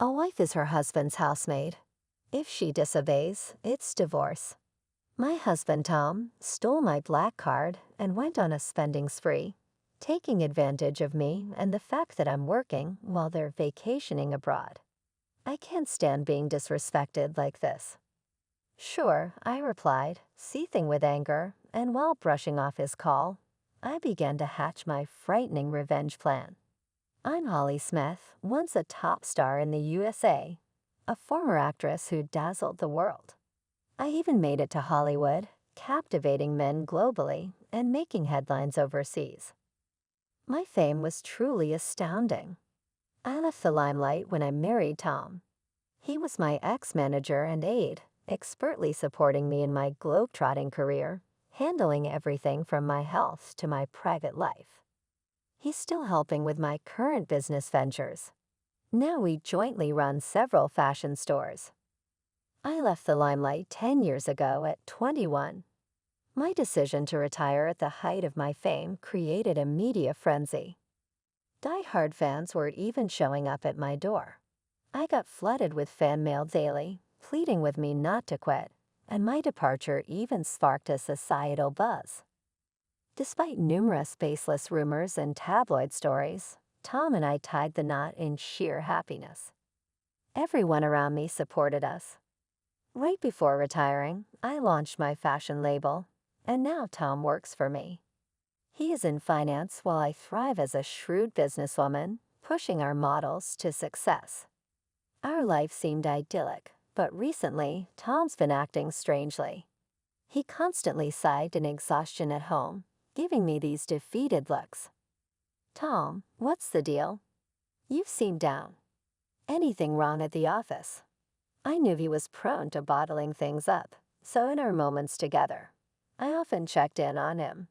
A wife is her husband's housemaid. If she disobeys, it's divorce. My husband Tom stole my black card and went on a spending spree, taking advantage of me and the fact that I'm working while they're vacationing abroad. I can't stand being disrespected like this. Sure, I replied, seething with anger, and while brushing off his call, I began to hatch my frightening revenge plan. I'm Holly Smith, once a top star in the USA, a former actress who dazzled the world. I even made it to Hollywood, captivating men globally and making headlines overseas. My fame was truly astounding. I left the limelight when I married Tom. He was my ex-manager and aide, expertly supporting me in my globetrotting career, handling everything from my health to my private life. He's still helping with my current business ventures. Now we jointly run several fashion stores. I left the limelight 10 years ago at 21. My decision to retire at the height of my fame created a media frenzy. Die-hard fans were even showing up at my door. I got flooded with fan mail daily, pleading with me not to quit, and my departure even sparked a societal buzz. Despite numerous baseless rumors and tabloid stories, Tom and I tied the knot in sheer happiness. Everyone around me supported us. Right before retiring, I launched my fashion label, and now Tom works for me. He is in finance while I thrive as a shrewd businesswoman, pushing our models to success. Our life seemed idyllic, but recently, Tom's been acting strangely. He constantly sighed in exhaustion at home, giving me these defeated looks. Tom, what's the deal? You seem down. Anything wrong at the office? I knew he was prone to bottling things up, so in our moments together, I often checked in on him.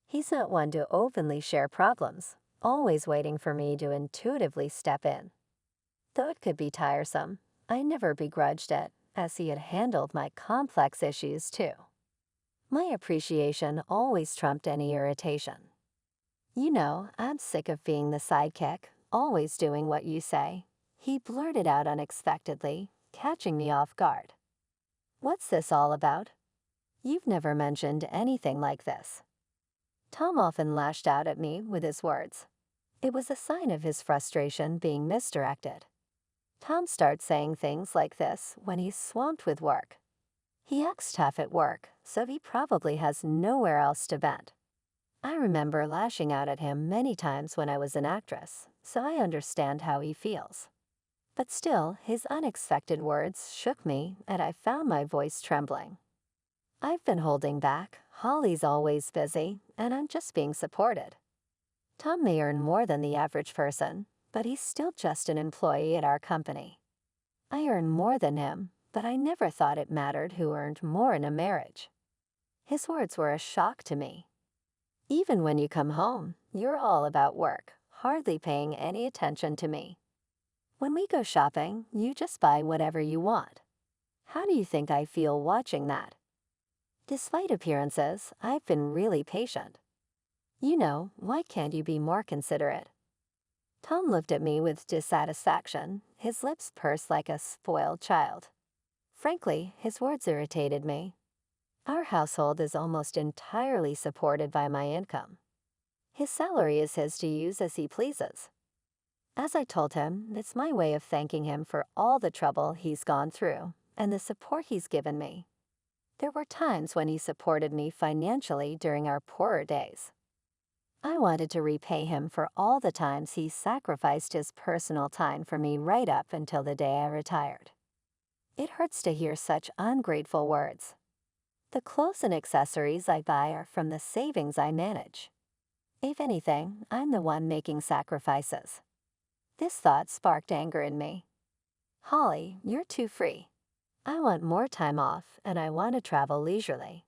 He's not one to openly share problems, always waiting for me to intuitively step in. Though it could be tiresome, I never begrudged it, as he had handled my complex issues too. My appreciation always trumped any irritation. You know, I'm sick of being the sidekick, always doing what you say, he blurted out unexpectedly, catching me off guard. What's this all about? You've never mentioned anything like this. Tom often lashed out at me with his words. It was a sign of his frustration being misdirected. Tom starts saying things like this when he's swamped with work. He acts tough at work, so he probably has nowhere else to vent. I remember lashing out at him many times when I was an actress, so I understand how he feels. But still, his unexpected words shook me, and I found my voice trembling. I've been holding back, Holly's always busy, and I'm just being supported. Tom may earn more than the average person, but he's still just an employee at our company. I earn more than him, but I never thought it mattered who earned more in a marriage. His words were a shock to me. Even when you come home, you're all about work, hardly paying any attention to me. When we go shopping, you just buy whatever you want. How do you think I feel watching that? Despite appearances, I've been really patient. You know, why can't you be more considerate? Tom looked at me with dissatisfaction, his lips pursed like a spoiled child. Frankly, his words irritated me. Our household is almost entirely supported by my income. His salary is his to use as he pleases. As I told him, it's my way of thanking him for all the trouble he's gone through and the support he's given me. There were times when he supported me financially during our poorer days. I wanted to repay him for all the times he sacrificed his personal time for me right up until the day I retired. It hurts to hear such ungrateful words. The clothes and accessories I buy are from the savings I manage. If anything, I'm the one making sacrifices. This thought sparked anger in me. Holly, you're too free. I want more time off, and I want to travel leisurely.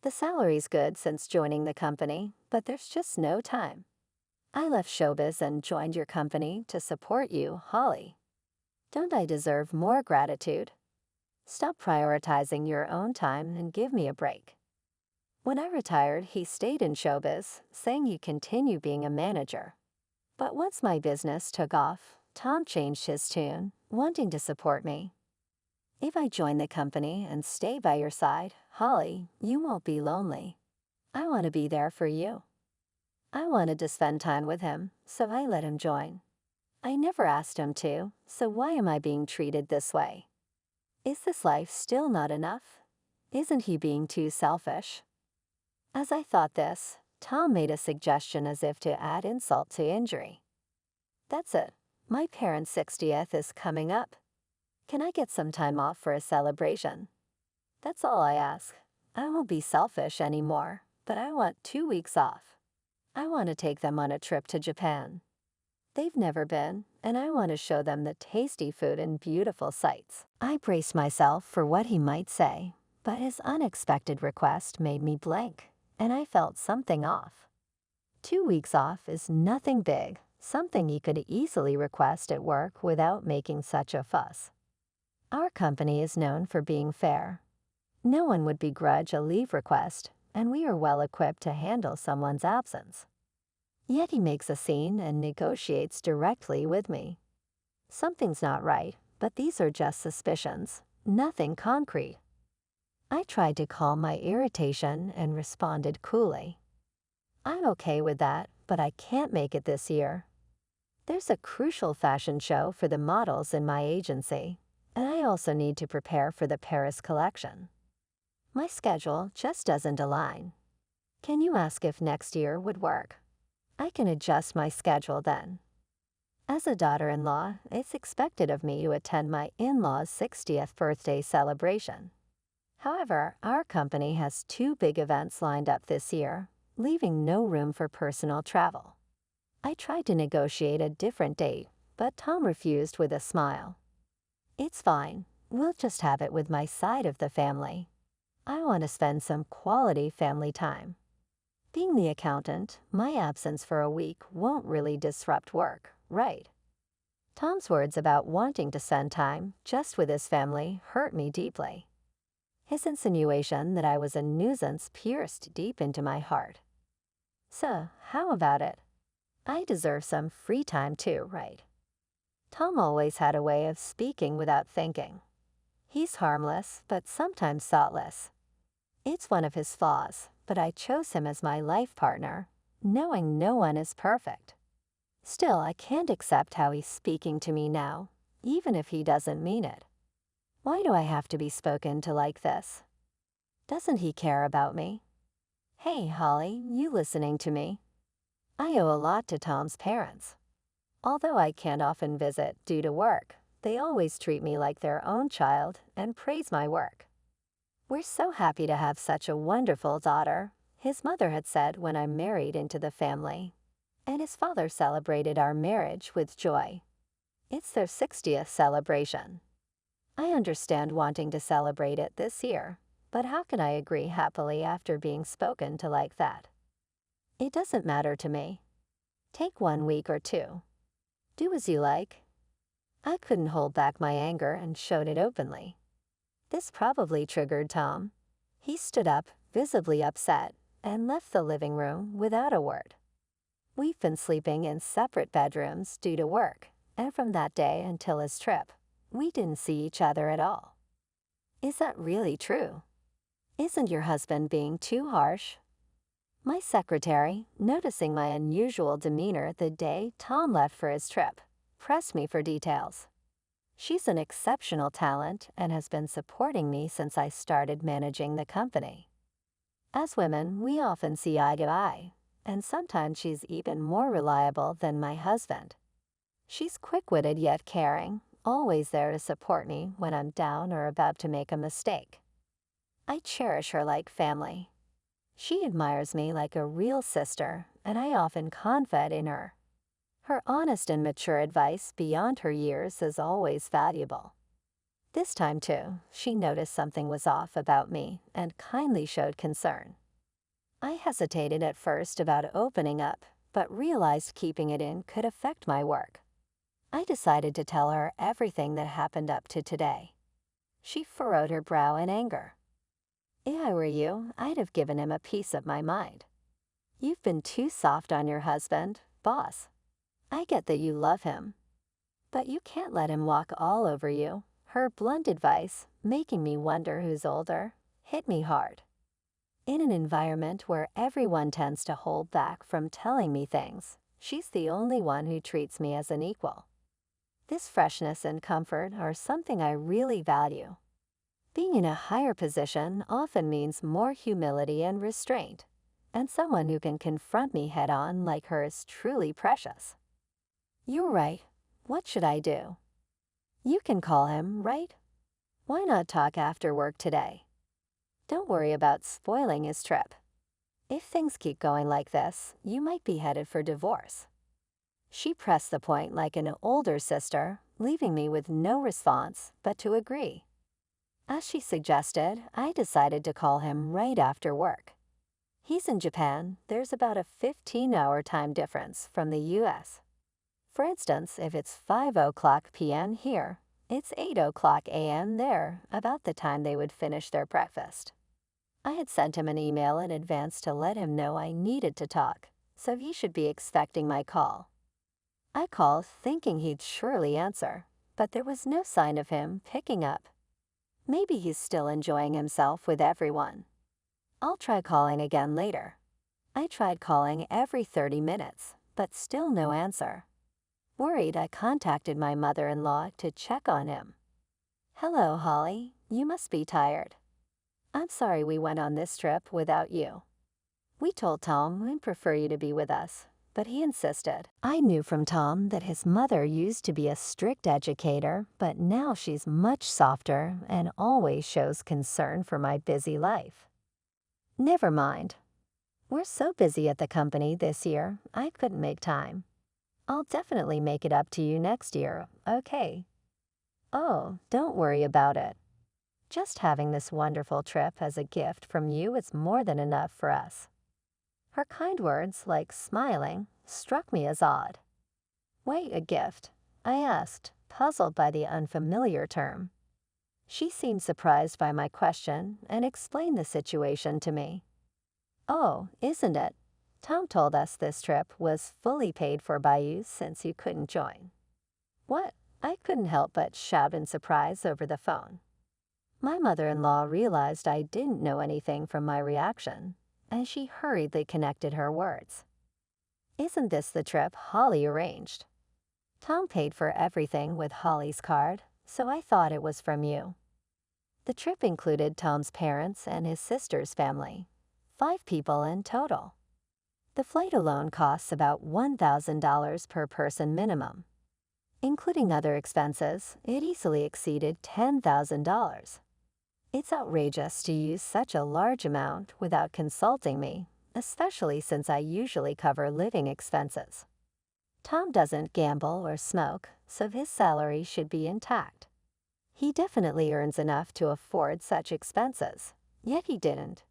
The salary's good since joining the company, but there's just no time. I left showbiz and joined your company to support you, Holly. Don't I deserve more gratitude? Stop prioritizing your own time and give me a break. When I retired, he stayed in showbiz, saying he'd continue being a manager. But once my business took off, Tom changed his tune, wanting to support me. If I join the company and stay by your side, Holly, you won't be lonely. I want to be there for you. I wanted to spend time with him, so I let him join. I never asked him to, so why am I being treated this way? Is this life still not enough? Isn't he being too selfish? As I thought this, Tom made a suggestion as if to add insult to injury. That's it. My parents' 60th is coming up. Can I get some time off for a celebration? That's all I ask. I won't be selfish anymore, but I want 2 weeks off. I want to take them on a trip to Japan. They've never been, and I want to show them the tasty food and beautiful sights. I braced myself for what he might say, but his unexpected request made me blank, and I felt something off. 2 weeks off is nothing big, something you could easily request at work without making such a fuss. Our company is known for being fair. No one would begrudge a leave request, and we are well equipped to handle someone's absence. Yet he makes a scene and negotiates directly with me. Something's not right, but these are just suspicions, nothing concrete. I tried to calm my irritation and responded coolly. I'm okay with that, but I can't make it this year. There's a crucial fashion show for the models in my agency, and I also need to prepare for the Paris collection. My schedule just doesn't align. Can you ask if next year would work? I can adjust my schedule then. As a daughter-in-law, it's expected of me to attend my in-laws' 60th birthday celebration. However, our company has 2 big events lined up this year, leaving no room for personal travel. I tried to negotiate a different date, but Tom refused with a smile. It's fine. We'll just have it with my side of the family. I want to spend some quality family time. Being the accountant, my absence for a week won't really disrupt work, right? Tom's words about wanting to spend time just with his family hurt me deeply. His insinuation that I was a nuisance pierced deep into my heart. So, how about it? I deserve some free time too, right? Tom always had a way of speaking without thinking. He's harmless, but sometimes thoughtless. It's one of his flaws, but I chose him as my life partner, knowing no one is perfect. Still, I can't accept how he's speaking to me now, even if he doesn't mean it. Why do I have to be spoken to like this? Doesn't he care about me? Hey, Holly, you listening to me? I owe a lot to Tom's parents. Although I can't often visit due to work, they always treat me like their own child and praise my work. We're so happy to have such a wonderful daughter, his mother had said when I married into the family. And his father celebrated our marriage with joy. It's their 60th celebration. I understand wanting to celebrate it this year, but how can I agree happily after being spoken to like that? It doesn't matter to me. Take 1 week or 2. Do as you like. I couldn't hold back my anger and showed it openly. This probably triggered Tom. He stood up, visibly upset, and left the living room without a word. We've been sleeping in separate bedrooms due to work, and from that day until his trip, we didn't see each other at all. Is that really true? Isn't your husband being too harsh? My secretary, noticing my unusual demeanor the day Tom left for his trip, pressed me for details. She's an exceptional talent and has been supporting me since I started managing the company. As women, we often see eye to eye, and sometimes she's even more reliable than my husband. She's quick-witted yet caring, always there to support me when I'm down or about to make a mistake. I cherish her like family. She admires me like a real sister, and I often confide in her. Her honest and mature advice beyond her years is always valuable. This time, too, she noticed something was off about me and kindly showed concern. I hesitated at first about opening up, but realized keeping it in could affect my work. I decided to tell her everything that happened up to today. She furrowed her brow in anger. If I were you, I'd have given him a piece of my mind. You've been too soft on your husband, boss. I get that you love him. But you can't let him walk all over you. Her blunt advice, making me wonder who's older, hit me hard. In an environment where everyone tends to hold back from telling me things, she's the only one who treats me as an equal. This freshness and comfort are something I really value. Being in a higher position often means more humility and restraint, and someone who can confront me head-on like her is truly precious. You're right. What should I do? You can call him, right? Why not talk after work today? Don't worry about spoiling his trip. If things keep going like this, you might be headed for divorce. She pressed the point like an older sister, leaving me with no response but to agree. As she suggested, I decided to call him right after work. He's in Japan. There's about a 15-hour time difference from the US. For instance, if it's 5:00 p.m. here, it's 8:00 a.m. there, about the time they would finish their breakfast. I had sent him an email in advance to let him know I needed to talk, so he should be expecting my call. I called thinking he'd surely answer, but there was no sign of him picking up. Maybe he's still enjoying himself with everyone. I'll try calling again later. I tried calling every 30 minutes, but still no answer. Worried, I contacted my mother-in-law to check on him. "Hello, Holly. You must be tired. I'm sorry we went on this trip without you. We told Tom we'd prefer you to be with us, but he insisted." I knew from Tom that his mother used to be a strict educator, but now she's much softer and always shows concern for my busy life. "Never mind. We're so busy at the company this year, I couldn't make time. I'll definitely make it up to you next year, okay? Oh, don't worry about it. Just having this wonderful trip as a gift from you is more than enough for us." Her kind words, like smiling, struck me as odd. "Wait, a gift?" I asked, puzzled by the unfamiliar term. She seemed surprised by my question and explained the situation to me. "Oh, isn't it? Tom told us this trip was fully paid for by you since you couldn't join." What? I couldn't help but shout in surprise over the phone. My mother-in-law realized I didn't know anything from my reaction, and she hurriedly connected her words. "Isn't this the trip Holly arranged? Tom paid for everything with Holly's card, so I thought it was from you." The trip included Tom's parents and his sister's family, 5 people in total. The flight alone costs about $1,000 per person minimum. Including other expenses, it easily exceeded $10,000. It's outrageous to use such a large amount without consulting me, especially since I usually cover living expenses. Tom doesn't gamble or smoke, so his salary should be intact. He definitely earns enough to afford such expenses, yet he didn't.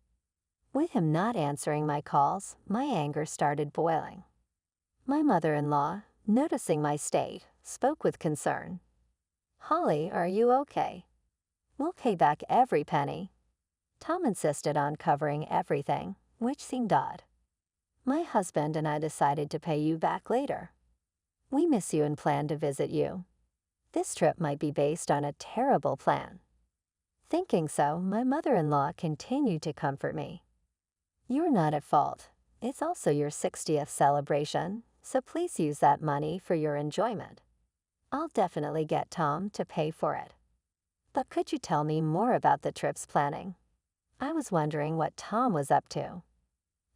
With him not answering my calls, my anger started boiling. My mother-in-law, noticing my state, spoke with concern. "Holly, are you okay? We'll pay back every penny." Tom insisted on covering everything, which seemed odd. "My husband and I decided to pay you back later. We miss you and plan to visit you. This trip might be based on a terrible plan." Thinking so, my mother-in-law continued to comfort me. "You're not at fault. It's also your 60th celebration, so please use that money for your enjoyment. I'll definitely get Tom to pay for it. But could you tell me more about the trip's planning? I was wondering what Tom was up to.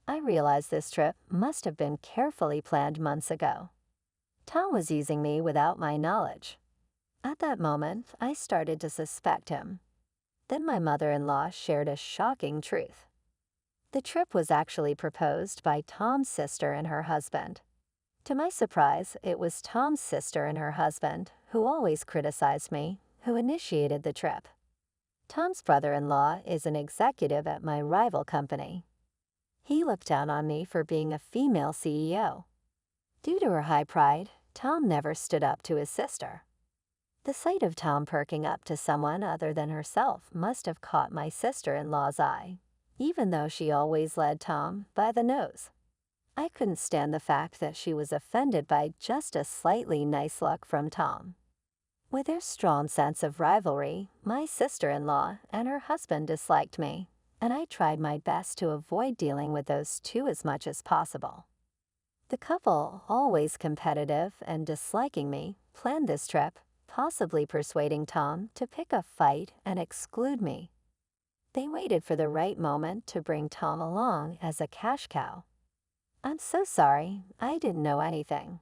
I realized this trip must have been carefully planned months ago. Tom was using me without my knowledge. At that moment, I started to suspect him. Then my mother-in-law shared a shocking truth. The trip was actually proposed by Tom's sister and her husband. To my surprise, it was Tom's sister and her husband, who always criticized me, who initiated the trip. Tom's brother-in-law is an executive at my rival company. He looked down on me for being a female CEO. Due to her high pride, Tom never stood up to his sister. The sight of Tom perking up to someone other than herself must have caught my sister-in-law's eye, even though she always led Tom by the nose. I couldn't stand the fact that she was offended by just a slightly nice look from Tom. With their strong sense of rivalry, my sister-in-law and her husband disliked me, and I tried my best to avoid dealing with those two as much as possible. The couple, always competitive and disliking me, planned this trip, possibly persuading Tom to pick a fight and exclude me. They waited for the right moment to bring Tom along as a cash cow. "I'm so sorry, I didn't know anything.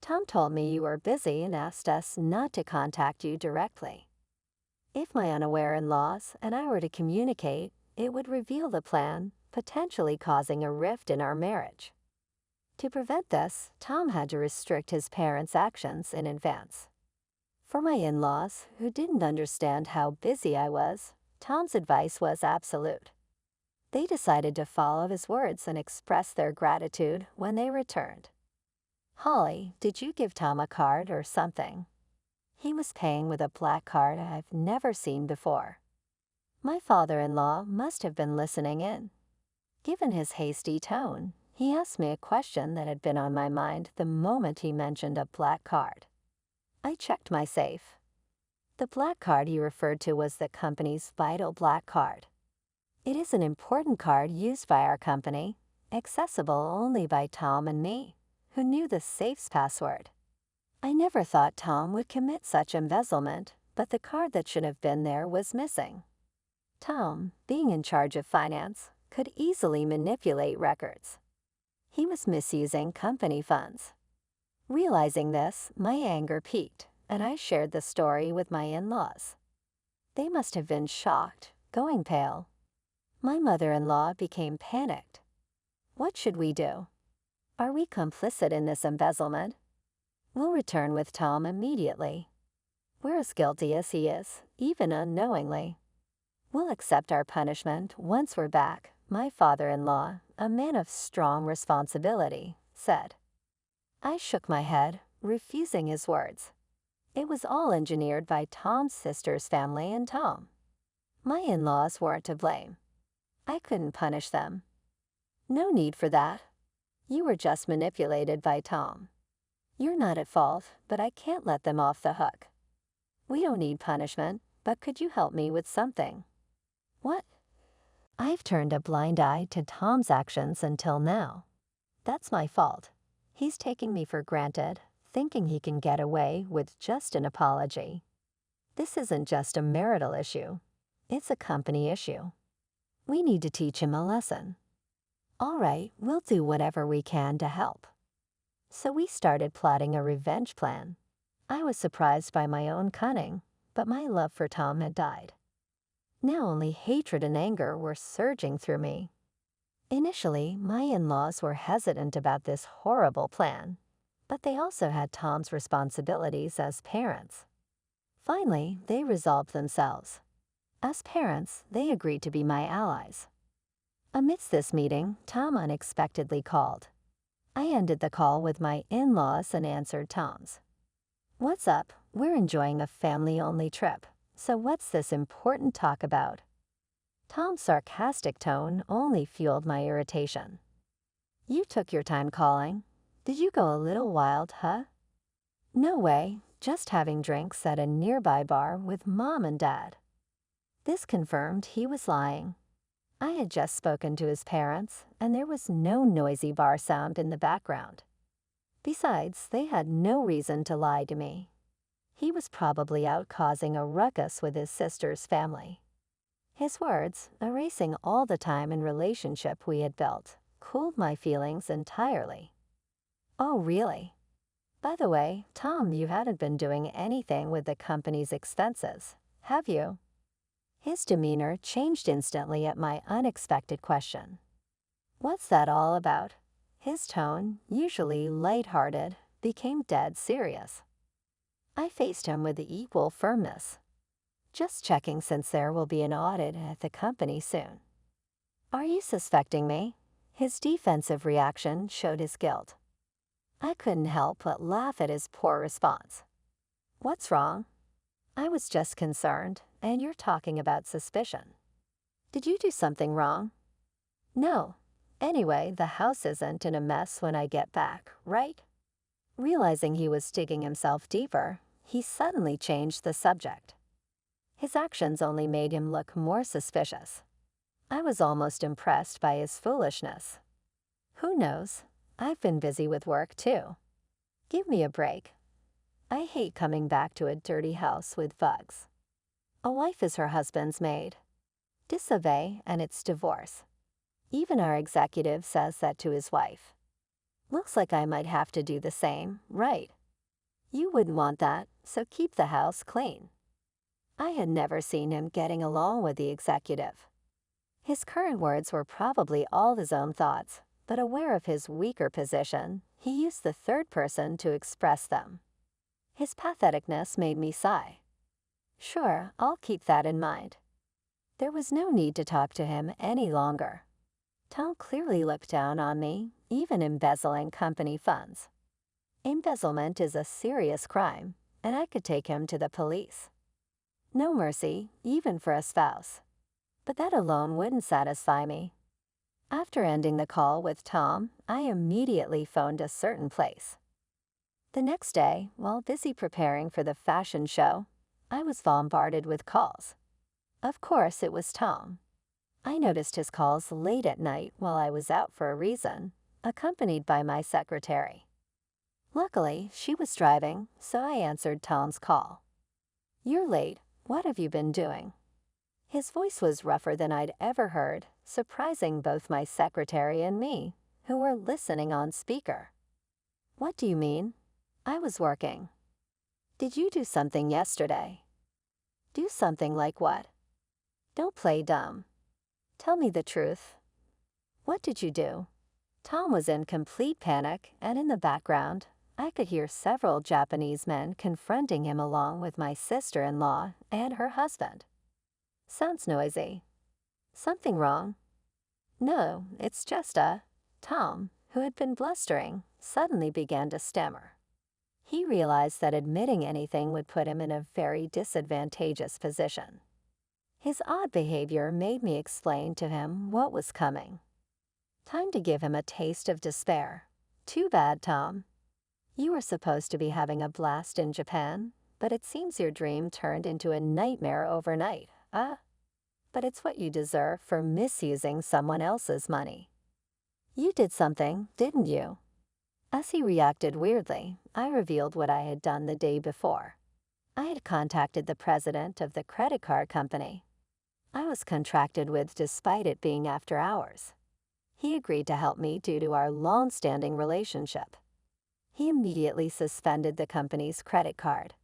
Tom told me you were busy and asked us not to contact you directly. If my unaware in-laws and I were to communicate, it would reveal the plan, potentially causing a rift in our marriage." To prevent this, Tom had to restrict his parents' actions in advance. For my in-laws, who didn't understand how busy I was, Tom's advice was absolute. They decided to follow his words and express their gratitude when they returned. "Holly, did you give Tom a card or something?" He was paying with a black card I've never seen before. My father-in-law must have been listening in. Given his hasty tone, he asked me a question that had been on my mind the moment he mentioned a black card. I checked my safe. The black card he referred to was the company's vital black card. It is an important card used by our company, accessible only by Tom and me, who knew the safe's password. I never thought Tom would commit such embezzlement, but the card that should have been there was missing. Tom, being in charge of finance, could easily manipulate records. He was misusing company funds. Realizing this, my anger peaked, and I shared the story with my in-laws. They must have been shocked, going pale. My mother-in-law became panicked. What should we do? Are we complicit in this embezzlement? We'll return with Tom immediately. We're as guilty as he is, even unknowingly. We'll accept our punishment once we're back, my father-in-law, a man of strong responsibility, said. I shook my head, refusing his words. It was all engineered by Tom's sister's family and Tom. My in-laws weren't to blame. I couldn't punish them. No need for that. You were just manipulated by Tom. You're not at fault, but I can't let them off the hook. We don't need punishment, but could you help me with something? What? I've turned a blind eye to Tom's actions until now. That's my fault. He's taking me for granted, thinking he can get away with just an apology. This isn't just a marital issue. It's a company issue. We need to teach him a lesson. All right, we'll do whatever we can to help. So we started plotting a revenge plan. I was surprised by my own cunning, but my love for Tom had died. Now only hatred and anger were surging through me. Initially, my in-laws were hesitant about this horrible plan, but they also had Tom's responsibilities as parents. Finally, they resolved themselves. As parents, they agreed to be my allies. Amidst this meeting, Tom unexpectedly called. I ended the call with my in-laws and answered Tom's. What's up? We're enjoying a family-only trip, so what's this important talk about? Tom's sarcastic tone only fueled my irritation. You took your time calling. Did you go a little wild, huh? No way, just having drinks at a nearby bar with Mom and Dad. This confirmed he was lying. I had just spoken to his parents, and there was no noisy bar sound in the background. Besides, they had no reason to lie to me. He was probably out causing a ruckus with his sister's family. His words, erasing all the time and relationship we had built, cooled my feelings entirely. Oh, really? By the way, Tom, you hadn't been doing anything with the company's expenses, have you? His demeanor changed instantly at my unexpected question. What's that all about? His tone, usually light-hearted, became dead serious. I faced him with equal firmness. Just checking since there will be an audit at the company soon. Are you suspecting me? His defensive reaction showed his guilt. I couldn't help but laugh at his poor response. What's wrong? I was just concerned, and you're talking about suspicion. Did you do something wrong? No. Anyway, the house isn't in a mess when I get back, right? Realizing he was digging himself deeper, he suddenly changed the subject. His actions only made him look more suspicious. I was almost impressed by his foolishness. Who knows? I've been busy with work too. Give me a break. I hate coming back to a dirty house with bugs. A wife is her husband's maid. Disobey and it's divorce. Even our executive says that to his wife. Looks like I might have to do the same, right? You wouldn't want that, so keep the house clean. I had never seen him getting along with the executive. His current words were probably all his own thoughts, but aware of his weaker position, he used the third person to express them. His patheticness made me sigh. Sure, I'll keep that in mind. There was no need to talk to him any longer. Tom clearly looked down on me, even embezzling company funds. Embezzlement is a serious crime, and I could take him to the police. No mercy, even for a spouse. But that alone wouldn't satisfy me. After ending the call with Tom, I immediately phoned a certain place. The next day, while busy preparing for the fashion show, I was bombarded with calls. Of course, it was Tom. I noticed his calls late at night while I was out for a reason, accompanied by my secretary. Luckily, she was driving, so I answered Tom's call. "You're late. What have you been doing?" His voice was rougher than I'd ever heard, surprising both my secretary and me, who were listening on speaker. "What do you mean?" "I was working." "Did you do something yesterday?" "Do something like what?" "Don't play dumb. Tell me the truth." "What did you do?" Tom was in complete panic, and in the background, I could hear several Japanese men confronting him along with my sister-in-law and her husband. "Sounds noisy." "Something wrong?" "No, it's just Tom, who had been blustering, suddenly began to stammer. He realized that admitting anything would put him in a very disadvantageous position. His odd behavior made me explain to him what was coming. Time to give him a taste of despair. "Too bad, Tom. You were supposed to be having a blast in Japan, but it seems your dream turned into a nightmare overnight, But it's what you deserve for misusing someone else's money. You did something, didn't you?" As he reacted weirdly, I revealed what I had done the day before. I had contacted the president of the credit card company I was contracted with despite it being after hours. He agreed to help me due to our long-standing relationship. He immediately suspended the company's credit card.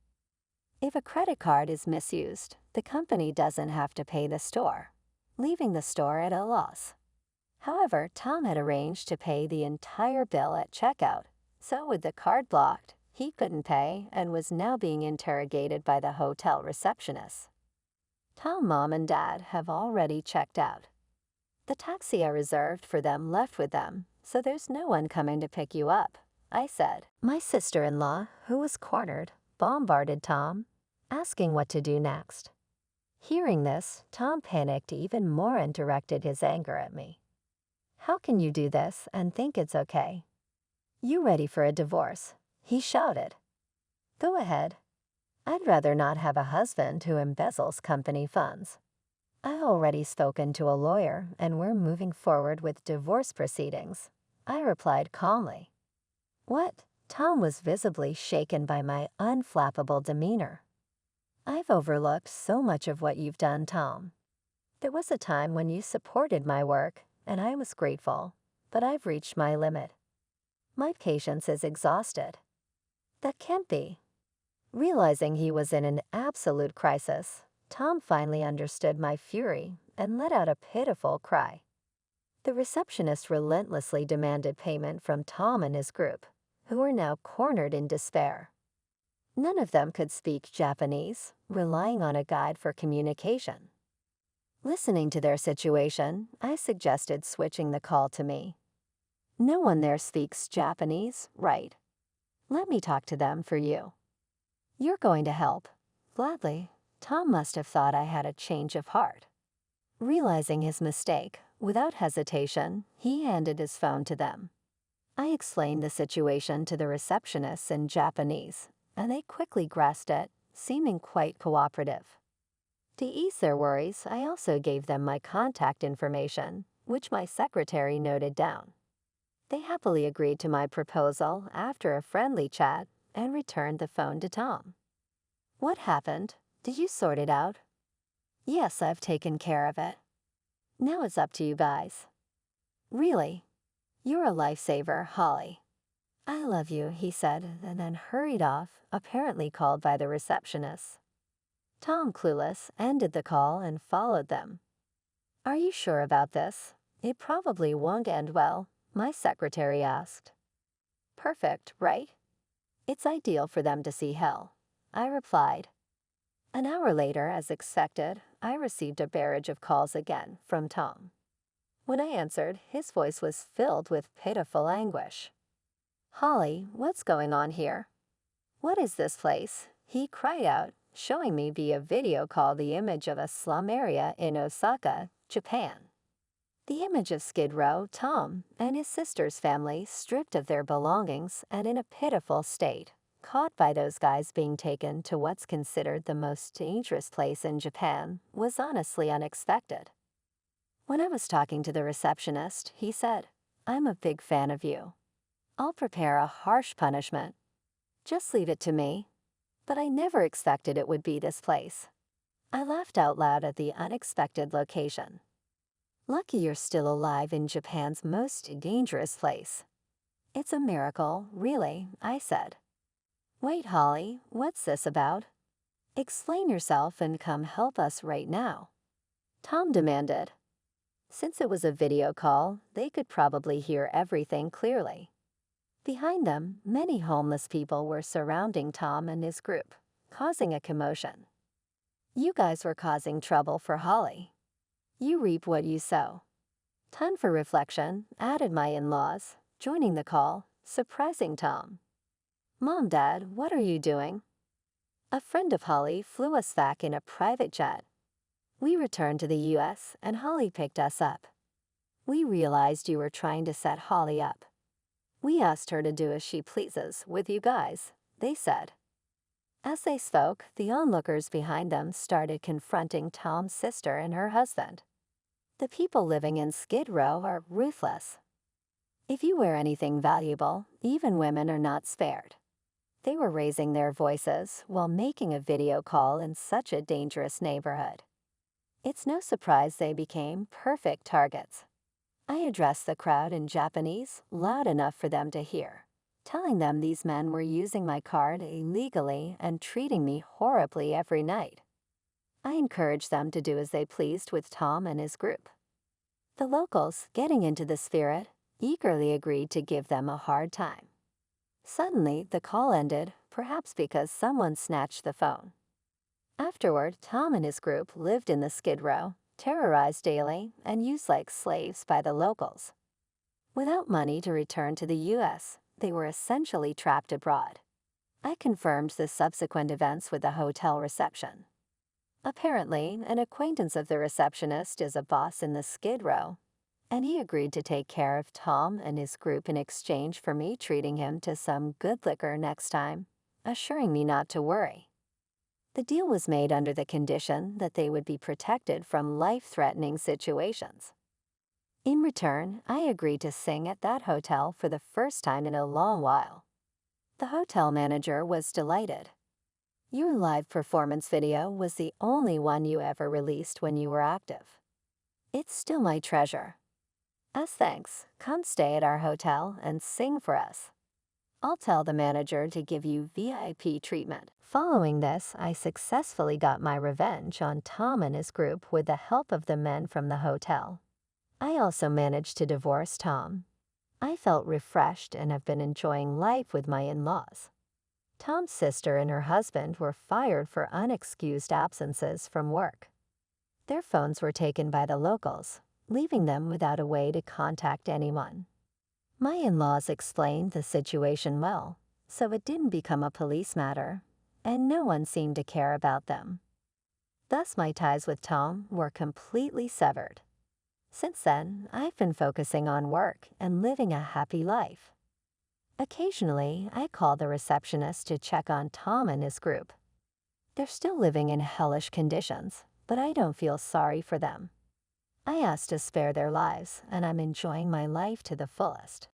If a credit card is misused, the company doesn't have to pay the store, leaving the store at a loss. However, Tom had arranged to pay the entire bill at checkout, so with the card blocked, he couldn't pay and was now being interrogated by the hotel receptionist. Tom's mom and dad have already checked out. The taxi I reserved for them left with them, so there's no one coming to pick you up, I said. My sister-in-law, who was cornered, bombarded Tom, asking what to do next. Hearing this, Tom panicked even more and directed his anger at me. "How can you do this and think it's okay? You ready for a divorce?" he shouted. "Go ahead. I'd rather not have a husband who embezzles company funds. I already spoken to a lawyer and we're moving forward with divorce proceedings," I replied calmly. "What?" Tom was visibly shaken by my unflappable demeanor. "I've overlooked so much of what you've done, Tom. There was a time when you supported my work, and I was grateful, but I've reached my limit. My patience is exhausted." "That can't be." Realizing he was in an absolute crisis, Tom finally understood my fury and let out a pitiful cry. The receptionist relentlessly demanded payment from Tom and his group, who were now cornered in despair. None of them could speak Japanese, relying on a guide for communication. Listening to their situation, I suggested switching the call to me. "No one there speaks Japanese, right? Let me talk to them for you." "You're going to help." Gladly. Tom must have thought I had a change of heart. Realizing his mistake, Without hesitation, he handed his phone to them. I explained the situation to the receptionists in Japanese, and they quickly grasped it, seeming quite cooperative. To ease their worries, I also gave them my contact information, which my secretary noted down. They happily agreed to my proposal after a friendly chat and returned the phone to Tom. "What happened? Did you sort it out?" "Yes, I've taken care of it. Now it's up to you guys." "Really? You're a lifesaver, Holly." "I love you," he said, and then hurried off, apparently called by the receptionist. Tom, clueless, ended the call and followed them. "Are you sure about this? It probably won't end well," my secretary asked. "Perfect, right? It's ideal for them to see hell," I replied. An hour later, as expected, I received a barrage of calls again from Tom. When I answered, his voice was filled with pitiful anguish. "Holly, what's going on here? What is this place?" he cried out, showing me via video call the image of a slum area in Osaka, Japan. The image of Skid Row, Tom, and his sister's family stripped of their belongings and in a pitiful state, caught by those guys being taken to what's considered the most dangerous place in Japan, was honestly unexpected. When I was talking to the receptionist, he said, "I'm a big fan of you. I'll prepare a harsh punishment. Just leave it to me." But I never expected it would be this place. I laughed out loud at the unexpected location. "Lucky you're still alive in Japan's most dangerous place." "It's a miracle, really," I said. "Wait, Holly, what's this about? Explain yourself and come help us right now," Tom demanded. Since it was a video call, they could probably hear everything clearly. Behind them, many homeless people were surrounding Tom and his group, causing a commotion. "You guys were causing trouble for Holly. You reap what you sow." Time for reflection, added my in-laws, joining the call, surprising Tom. "Mom, Dad, what are you doing?" "A friend of Holly flew us back in a private jet. We returned to the U.S. and Holly picked us up. We realized you were trying to set Holly up. We asked her to do as she pleases with you guys," they said. As they spoke, the onlookers behind them started confronting Tom's sister and her husband. The people living in Skid Row are ruthless. If you wear anything valuable, even women are not spared. They were raising their voices while making a video call in such a dangerous neighborhood. It's no surprise they became perfect targets. I addressed the crowd in Japanese, loud enough for them to hear, telling them these men were using my card illegally and treating me horribly every night. I encouraged them to do as they pleased with Tom and his group. The locals, getting into the spirit, eagerly agreed to give them a hard time. Suddenly, the call ended, perhaps because someone snatched the phone. Afterward, Tom and his group lived in the Skid Row, terrorized daily, and used like slaves by the locals. Without money to return to the U.S., they were essentially trapped abroad. I confirmed the subsequent events with the hotel reception. Apparently, an acquaintance of the receptionist is a boss in the Skid Row, and he agreed to take care of Tom and his group in exchange for me treating him to some good liquor next time, assuring me not to worry. The deal was made under the condition that they would be protected from life-threatening situations. In return, I agreed to sing at that hotel for the first time in a long while. The hotel manager was delighted. "Your live performance video was the only one you ever released when you were active. It's still my treasure. As thanks, come stay at our hotel and sing for us. I'll tell the manager to give you VIP treatment." Following this, I successfully got my revenge on Tom and his group with the help of the men from the hotel. I also managed to divorce Tom. I felt refreshed and have been enjoying life with my in-laws. Tom's sister and her husband were fired for unexcused absences from work. Their phones were taken by the locals, leaving them without a way to contact anyone. My in-laws explained the situation well, so it didn't become a police matter, and no one seemed to care about them. Thus my ties with Tom were completely severed. Since then, I've been focusing on work and living a happy life. Occasionally, I call the receptionist to check on Tom and his group. They're still living in hellish conditions, but I don't feel sorry for them. I asked to spare their lives, and I'm enjoying my life to the fullest.